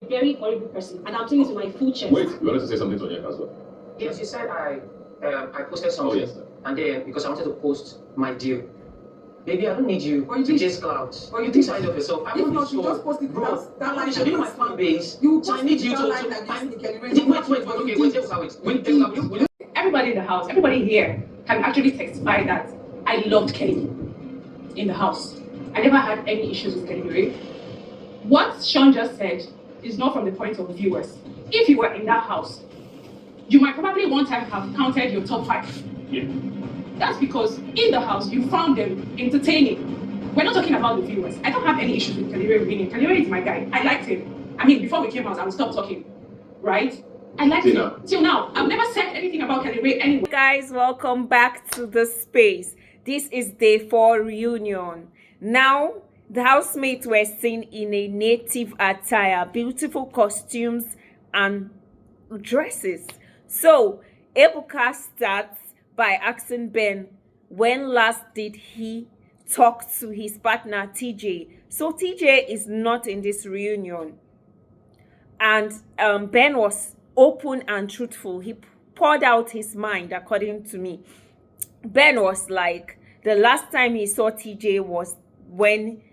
Very horrible person, and I'm saying this with my full chest. Wait, you wanted to say something to Onyeka as well? Yes, you said I posted something. Oh, yes, sir. And then because I wanted to post my deal. Baby, I don't need you to chase clouds. Or you think side of yourself. I want not, you you just post it. bro. That You should be my fan base. You I need you to. like Everybody in the house, everybody here can actually testify that I loved Kelly in the house. I never had any issues with Kellyrae. What Shaun just said is not from the point of viewers. If you were in that house, you might probably one time have counted your top 5. Yeah. That's because in the house you found them entertaining. We're not talking about the viewers. I don't have any issues with Kellyrae winning. Kellyrae is my guy. I liked him. I mean, before we came out, I would stop talking, right? I liked him till now. I've never said anything about Kellyrae anyway. Guys, welcome back to the space. This is day 4 reunion. Now, the housemates were seen in a native attire, beautiful costumes and dresses. So, Ebuka starts by asking Ben, when last did he talk to his partner TJay? So, TJay is not in this reunion. And Ben was open and truthful. He poured out his mind, according to me. Ben was like, the last time he saw TJay was when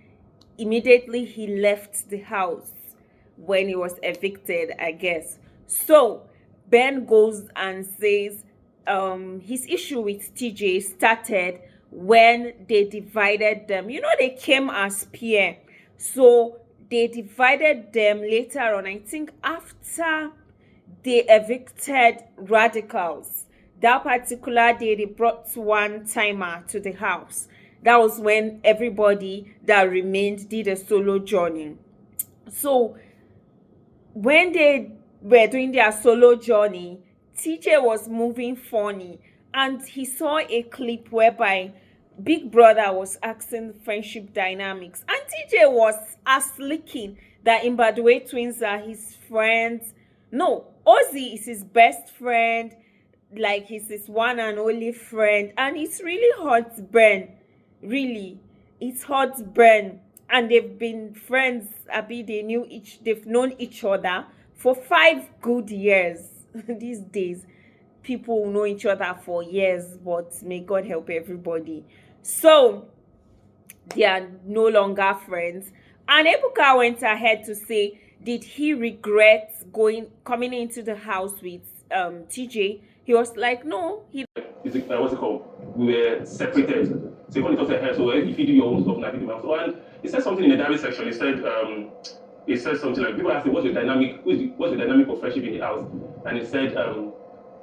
immediately he left the house, when he was evicted, I guess. So Ben goes and says his issue with TJay started when they divided them. You know, they came as peer, so they divided them later on. I think after they evicted radicals, that particular day they brought one timer to the house. That was when everybody that remained did a solo journey. So when they were doing their solo journey, TJay was moving funny, and he saw a clip whereby Big Brother was asking friendship dynamics, and TJay was licking that Mbadue twins are his friends. No, Ozzy is his best friend, like he's his one and only friend, and it's really hurt Ben. Really, it's hurt Ben, and they've been friends. They've known each other for 5 good years. These days, people know each other for years, but may God help everybody. So they are no longer friends. And Ebuka went ahead to say, did he regret coming into the house with TJay? He was like, no. What's it called? We were separated. So when it comes to her, so if you do your own stuff, and I do my own stuff. And he said something in the diary section. He said something like, people asked him, what's the dynamic of friendship in the house? And he said,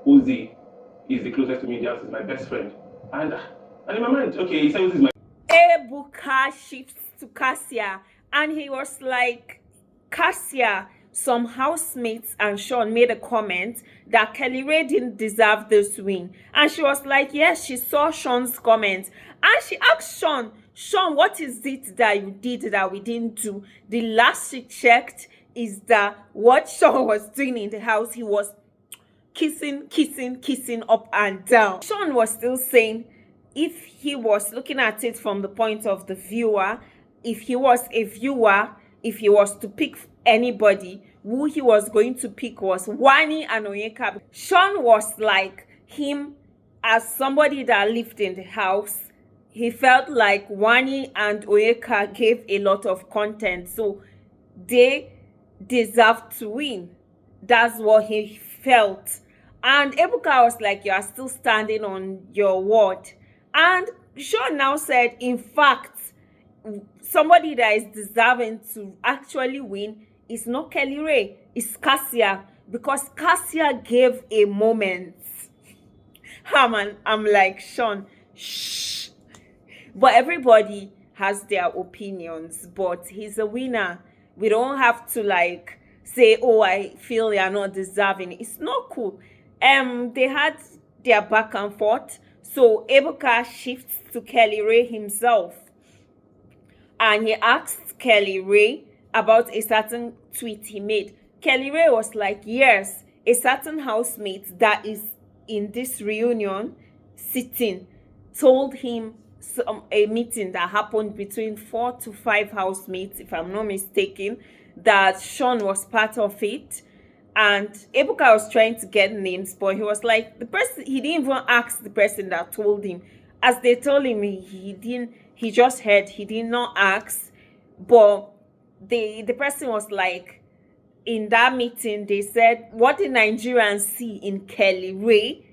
Ozzy is the closest to me in the house, is my best friend. And in my mind, okay, he said Ozzy is my... Ebuka shifts to Kassia, and he was like, Kassia, some housemates and Shaun made a comment that Kellyrae didn't deserve this win. And she was like, yes, she saw Shaun's comment. And she asked Shaun, what is it that you did that we didn't do? The last she checked is that what Shaun was doing in the house, he was kissing up and down. Shaun was still saying, if he was looking at it from the point of the viewer, if he was a viewer, if he was to pick anybody, who he was going to pick was Wani and Onyeka. Shaun was like him as somebody that lived in the house. He felt like Wani and Onyeka gave a lot of content, so they deserved to win. That's what he felt. And Ebuka was like, you are still standing on your word. And Shaun now said, in fact, somebody that is deserving to actually win is not Kellyrae, it's Kassia, because Kassia gave a moment. I'm like, Shaun, shh. But everybody has their opinions, but he's a winner. We don't have to like say, oh, I feel they are not deserving. It's not cool. They had their back and forth. So Ebuka shifts to Kellyrae himself, and he asked Kellyrae about a certain tweet he made. Kellyrae was like, yes, a certain housemate that is in this reunion sitting told him a meeting that happened between 4 to 5 housemates, if I'm not mistaken, that Shaun was part of it. And Ebuka was trying to get names, but he was like, the person, he didn't even ask the person that told him. As they told him, he just heard, he did not ask. But the person was like, in that meeting, they said, what did Nigerians see in Kellyrae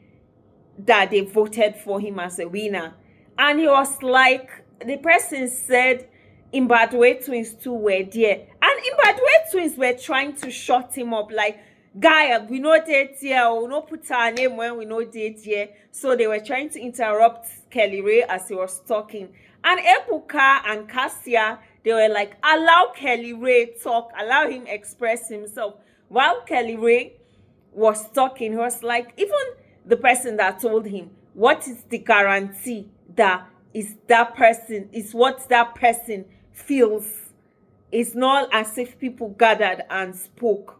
that they voted for him as a winner? And he was like, the person said, Imbadwe twins too were there. And Imbadwe twins were trying to shut him up, like, guy, we know date here, we no put our name when we know date here. So they were trying to interrupt Kellyrae as he was talking. And Ebuka and Kassia, they were like, allow Kellyrae talk, allow him express himself. While Kellyrae was talking, he was like, even the person that told him, what is the guarantee that is what that person feels? It's not as if people gathered and spoke.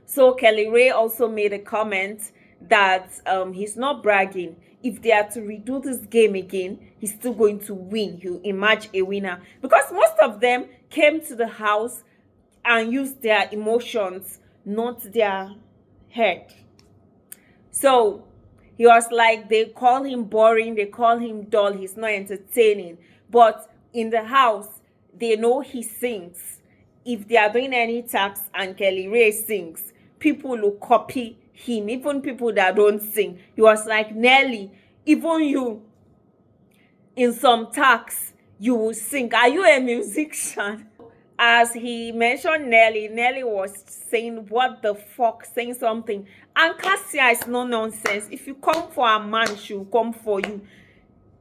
So Kellyrae also made a comment that he's not bragging. If they are to redo this game again, he's still going to win. He'll emerge a winner. Because most of them came to the house and used their emotions, not their head. So he was like, they call him boring, they call him dull, he's not entertaining. But in the house, they know he sings. If they are doing any tasks and Kellyrae sings, people will copy him, even people that don't sing. He was like, Nelly, even you, in some tasks, you will sing. Are you a musician? As he mentioned Nelly was saying, what the fuck, saying something. And Kassia is no nonsense. If you come for a man, she will come for you.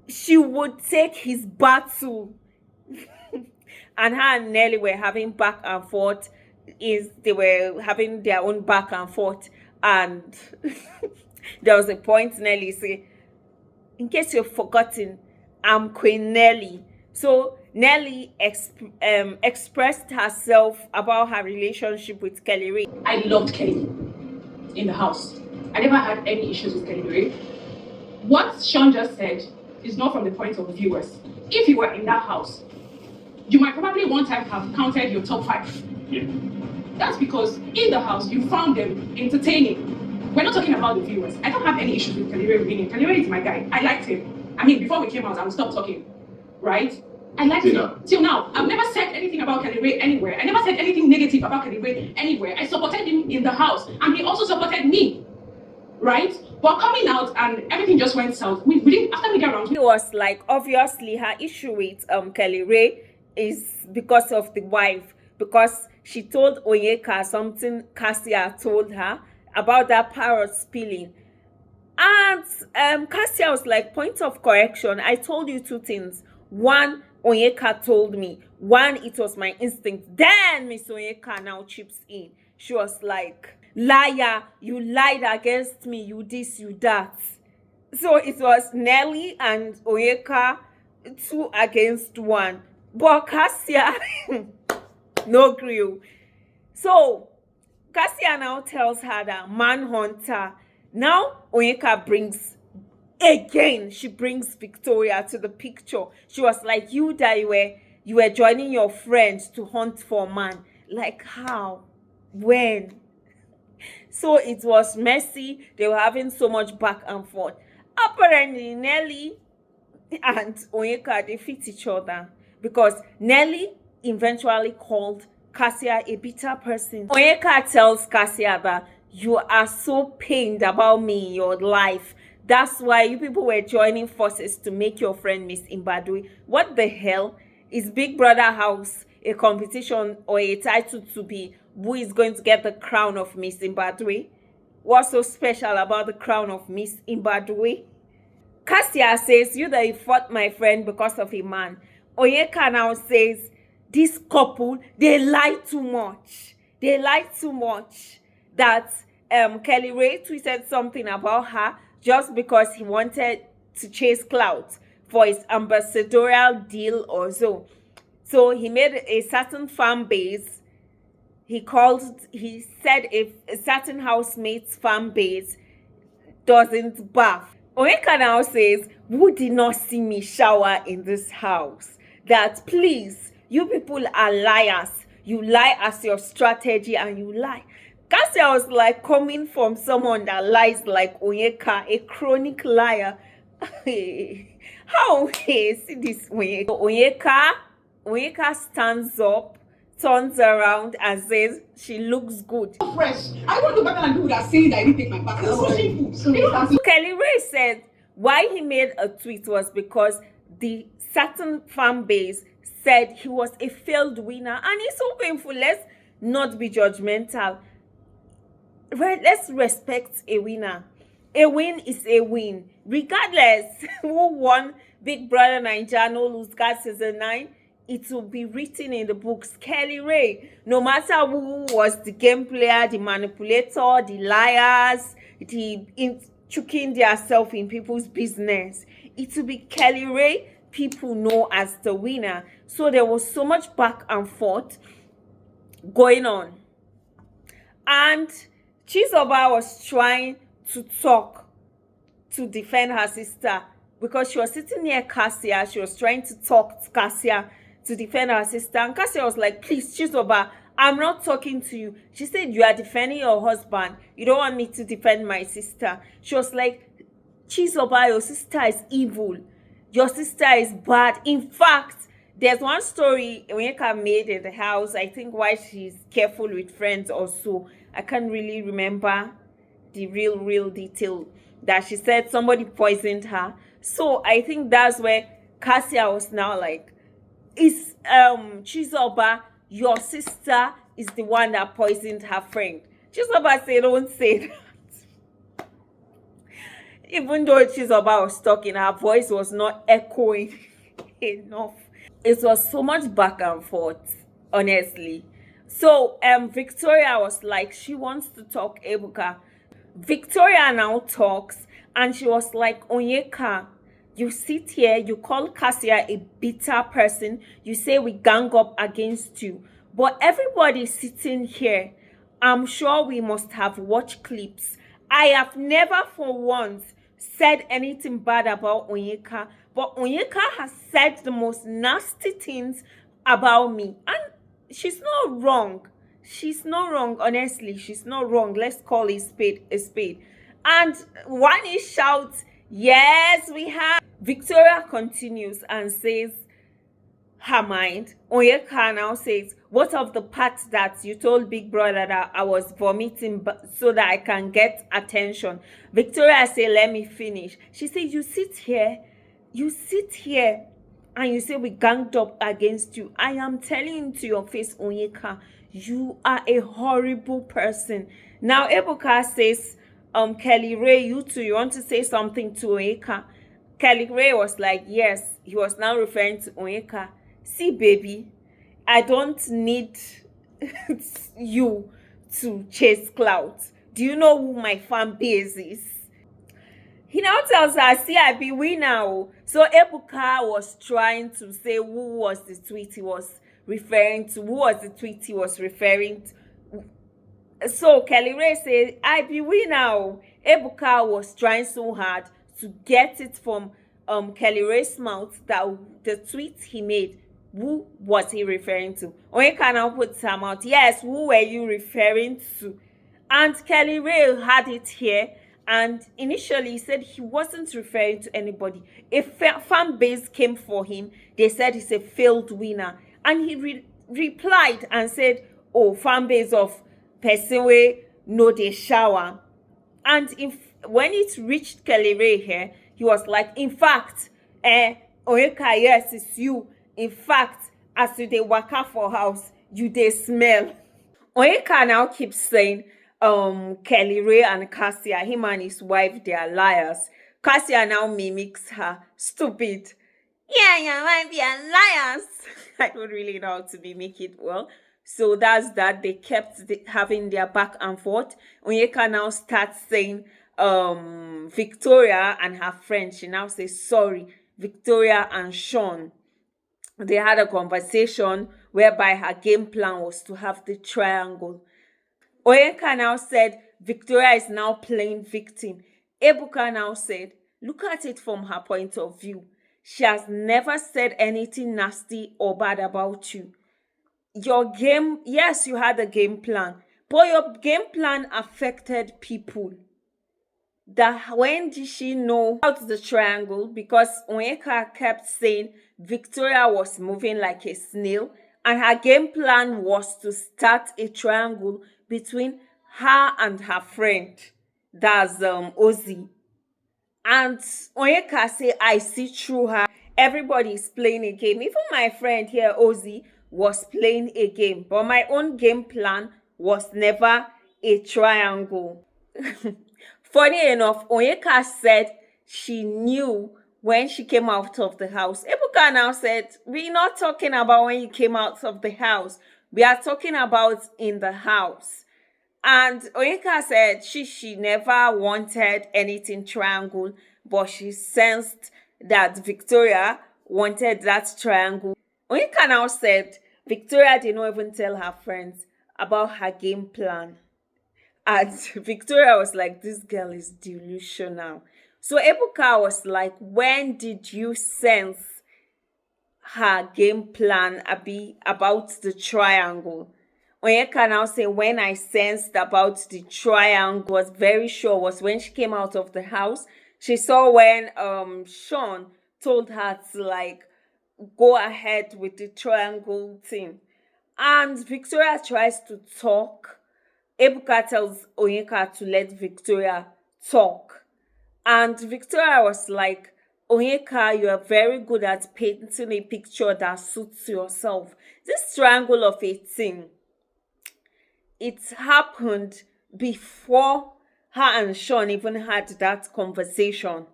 She would take his battle. And her and Nelly were having back and forth. They were having their own back and forth. And there was a point Nelly said, in case you've forgotten, I'm Queen Nelly. So Nelly expressed herself about her relationship with Kellyrae. I loved Kelly in the house. I never had any issues with Kellyrae. What Shaun just said is not from the point of viewers. If you were in that house, you might probably one time have counted your top 5. Yeah. That's because in the house, you found them entertaining. We're not talking about the viewers. I don't have any issues with Kellyrae winning. Kellyrae is my guy. I liked him. I mean, before we came out, I would stop talking. Right? I liked him. Till now. I've never said anything about Kellyrae anywhere. I never said anything negative about Kellyrae anywhere. I supported him in the house. And he also supported me. Right? But coming out and everything just went south. We didn't, after we got around. It was like, obviously, her issue with Kellyrae is because of the wife. Because she told Onyeka something Kassia told her about that parrot spilling. And Kassia was like, point of correction, I told you 2 things. One, Onyeka told me. One, it was my instinct. Then Miss Onyeka now chips in. She was like, liar, you lied against me, you this, you that. So it was Nelly and Onyeka 2 against 1. But Kassia, no grill. So Kassia now tells her that manhunter. Now Onyeka brings again. She brings Victoria to the picture. She was like, you that you were joining your friends to hunt for man. Like how? When? So it was messy. They were having so much back and forth. Apparently Nelly and Onyeka, they fit each other. Because Nelly eventually called Kassia a bitter person. Onyeka tells Kassia that you are so pained about me in your life. That's why you people were joining forces to make your friend Miss Imbadwe. What the hell? Is Big Brother House a competition or a title to be who is going to get the crown of Miss Imbadwe? What's so special about the crown of Miss Imbadwe? Kassia says, you that you fought my friend because of a man. Onyeka now says, this couple, they lie too much. They lie too much. That Kellyrae tweeted something about her just because he wanted to chase clout for his ambassadorial deal or so. So he made a certain fan base. He said if a certain housemate's fan base doesn't bath. Onyeka now says, who did not see me shower in this house? That please, you people are liars. You lie as your strategy and you lie. Kassia was like coming from someone that lies like Onyeka, a chronic liar. How? See this Onyeka. Onyeka stands up, turns around and says she looks good. Fresh. I want to go back and do that saying that I didn't take my back. It's so shameful. Kellyrae said why he made a tweet was because the certain fan base said he was a failed winner, and it's so painful. Let's not be judgmental. Let's respect a winner. A win is a win, regardless who won Big Brother Naija No Lose God season 9. It will be written in the books. Kellyrae, no matter who was the game player, the manipulator, the liars, the choking themselves in people's business, it will be Kellyrae people know as the winner. So there was so much back and forth going on, and Chizoba was trying to talk to defend her sister because she was sitting near Kassia. She was trying to talk to Kassia to defend her sister, and Kassia was like, please Chizoba, I'm not talking to you. She said, you are defending your husband, you don't want me to defend my sister. She was like, Chizoba, your sister is evil, your sister is bad. In fact, there's one story Onyeka made in the house, I think why she's careful with friends also. I can't really remember the real detail, that she said somebody poisoned her. So I think that's where Kassia was now like, is Chizoba, your sister is the one that poisoned her friend. Chizoba said, don't say that. Even though Chizoba was talking, her voice was not echoing enough. It was so much back and forth, honestly. So Victoria was like, she wants to talk Ebuka. Victoria now talks, and she was like, Onyeka, you sit here, you call Kassia a bitter person, you say we gang up against you, but everybody sitting here, I'm sure we must have watched clips. I have never for once said anything bad about Onyeka, but Onyeka has said the most nasty things about me, and she's not wrong. She's not wrong, honestly. She's not wrong. Let's call a spade a spade. And one is shouts, yes, we have. Victoria continues and says her mind. Onyeka now says, what of the part that you told Big Brother that I was vomiting so that I can get attention? Victoria said, let me finish. She said, you sit here and you say we ganged up against you. I am telling you to your face, Onyeka, you are a horrible person. Now Ebuka says, Kellyrae, you too, you want to say something to Onyeka? Kellyrae was like, yes. He was now referring to Onyeka. See, baby, I don't need you to chase clout. Do you know who my fan base is? He now tells her, see, I be winner. So Ebuka was trying to say who was the tweet he was referring to. Who was the tweet he was referring to? So Kellyrae said, I be winner. Ebuka was trying so hard to get it from Kellyrae's mouth that the tweet he made, who was he referring to? Onyeka now puts her mouth, yes, who were you referring to? And Kellyrae had it here. And initially, he said he wasn't referring to anybody. A fan base came for him. They said he's a failed winner. And he replied and said, oh, fan base of person wey no dey shower. And when it reached Kellyrae here, he was like, in fact, Onyeka, yes, it's you. In fact, as you dey waka for house, you dey smell. Onyeka now keeps saying, Kellyrae and Kassia, him and his wife, they are liars. Kassia now mimics her. Stupid. Yeah, your wife, they are liars. I don't really know how to mimic it well. So that's that. They kept having their back and forth. Onyeka now starts saying, Victoria and her friend, she now says, sorry, Victoria and Shaun. They had a conversation whereby her game plan was to have the triangle. Onyeka now said, Victoria is now playing victim. Ebuka now said, look at it from her point of view. She has never said anything nasty or bad about you. your game, yes, you had a game plan, but your game plan affected people. That when did she know about the triangle? Because Onyeka kept saying Victoria was moving like a snail, and her game plan was to start a triangle between her and her friend. That's Ozzy. And Onyeka say, I see through her. Everybody is playing a game. Even my friend here, Ozzy, was playing a game. But my own game plan was never a triangle. Funny enough, Onyeka said she knew when she came out of the house. Ebuka now said, we're not talking about when you came out of the house. We are talking about in the house. And Onyeka said she never wanted anything triangle, but she sensed that Victoria wanted that triangle. Onyeka now said Victoria did not even tell her friends about her game plan. And Victoria was like, this girl is delusional. So Ebuka was like, when did you sense her game plan about the triangle? Onyeka now say, when I sensed about the triangle, was very sure was when she came out of the house. She saw when Shaun told her to like go ahead with the triangle thing. And Victoria tries to talk. Ebuka tells Onyeka to let Victoria talk. And Victoria was like, Onyeka, you are very good at painting a picture that suits yourself. This triangle of a thing, it happened before her and Shaun even had that conversation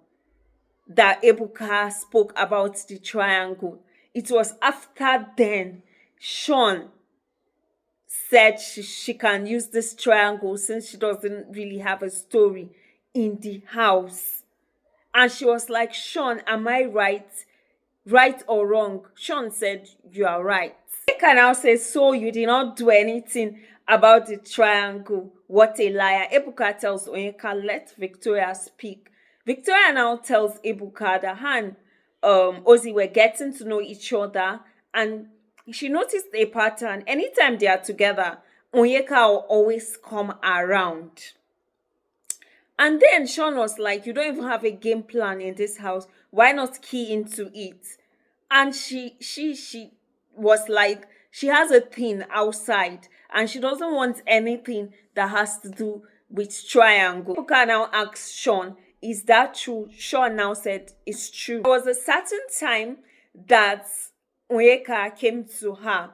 that Ebuka spoke about the triangle. It was after then Shaun said she can use this triangle since she doesn't really have a story in the house. And she was like, Shaun, am I right? Right or wrong? Shaun said, you are right. I can now say, so you did not do anything about the triangle. What a liar. Ebuka tells Onyeka, let Victoria speak. Victoria now tells Ebuka that her and Ozzy were getting to know each other, and she noticed a pattern. Anytime they are together, Onyeka will always come around. And then Shaun was like, you don't even have a game plan in this house. Why not key into it? And she was like, she has a thing outside and she doesn't want anything that has to do with triangle. Ebuka now asked Shaun, is that true? Shaun now said, it's true. There was a certain time that Onyeka came to her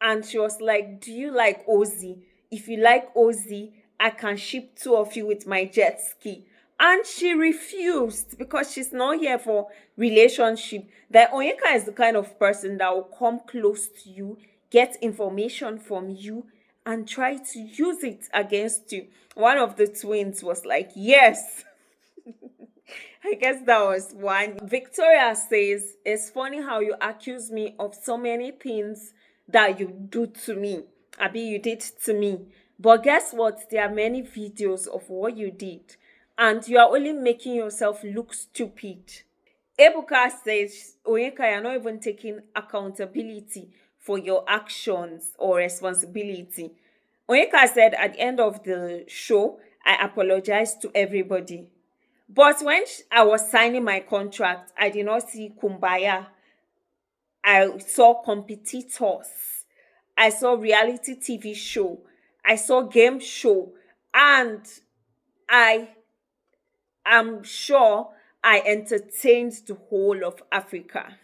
and she was like, do you like Ozzy? If you like Ozzy, I can ship two of you with my jet ski. And she refused because she's not here for relationship. That Onyeka is the kind of person that will come close to you, get information from you, and try to use it against you. One of the twins was like, yes. I guess that was one. Victoria says, it's funny how you accuse me of so many things that you do to me. Abi, you did to me. But guess what? There are many videos of what you did. And you are only making yourself look stupid. Ebuka says, Onyeka, you're not even taking accountability for your actions or responsibility. Onyeka said at the end of the show, I apologized to everybody. But when I was signing my contract, I did not see Kumbaya. I saw competitors. I saw reality TV show. I saw game show. And I am sure I entertained the whole of Africa.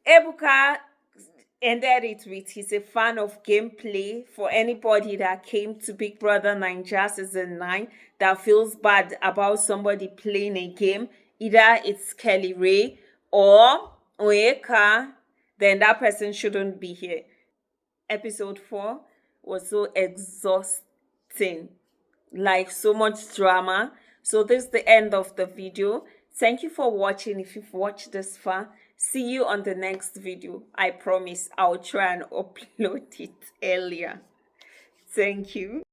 Ebuka ended it with, he's a fan of gameplay. For anybody that came to Big Brother Naija season 9 that feels bad about somebody playing a game, either it's Kellyrae or Onyeka, then that person shouldn't be here. Episode 4 was so exhausting, like so much drama. So this is the end of the video. Thank you for watching. If you've watched this far, see you on the next video. I promise I'll try and upload it earlier. Thank you.